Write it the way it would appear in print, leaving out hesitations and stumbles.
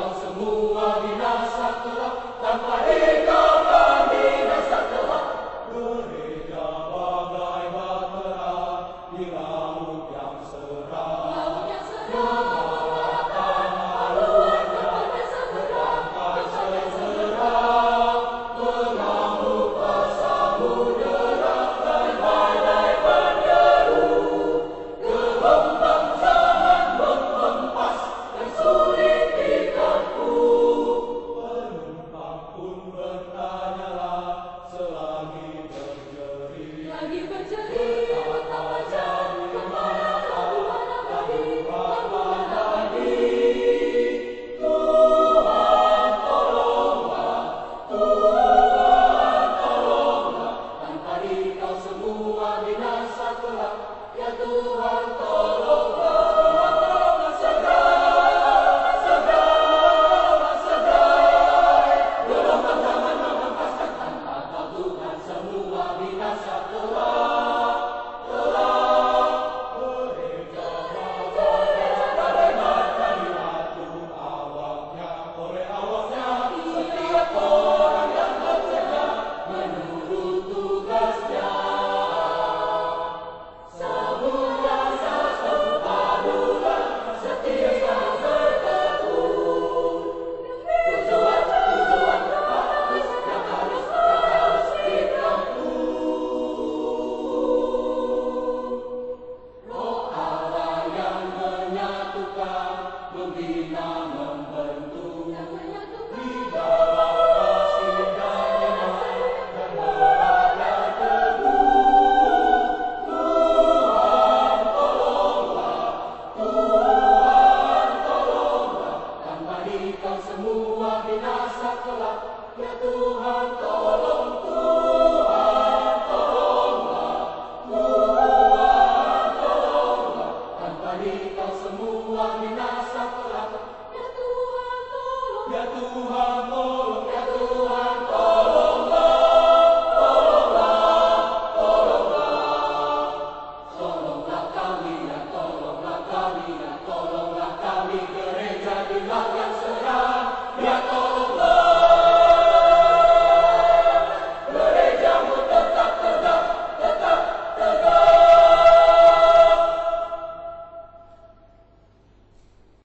kau semua binasa kelak, tanpa Engkau kami binasa kelak. Gereja bagai bahtera di laut yang seram, mengarahkan haluannya berangkat segera, mengamuk ke samudera dan badai menyeru. Gelombang sangat menghempas dan sulit ditempuh. Penumpang pun bertanyalah selagi berjeri. Betapa jadi kemana tadi. Tuhan tolonglah, Tuhan tolonglah, tanpa Engkau semua binasa kelak. Ya Tuhan tolonglah, segera. Gelombang jangan menghempaskan, tanpa Kau Tuhan semua binasa kelak. Gereja bagai mata diatur awaknya, oleh awaknya setiap orang yang bekerja menurut tugasnya. Semua sepadulah setia berteduh. Tujuan bagus yang harus ditempuh. Roh Allah yang menyatukan, membina, membentuk di dalam kasih dan iman dan berada teguh. Tuhan tolonglah, Tuhan tolonglah, tanpa Engkau semua binasa kelak. Ya Tuhan tolong, Tuhan tolonglah, Tuhan tolonglah, tanpa Engkau semua binasa kelak. Ya Tuhan tolong, ya Tuhan tolong, ya Tuhan tolonglah, tolonglah. Tolonglah kami ya, tolonglah kami ya, tolonglah kami gereja di Laga.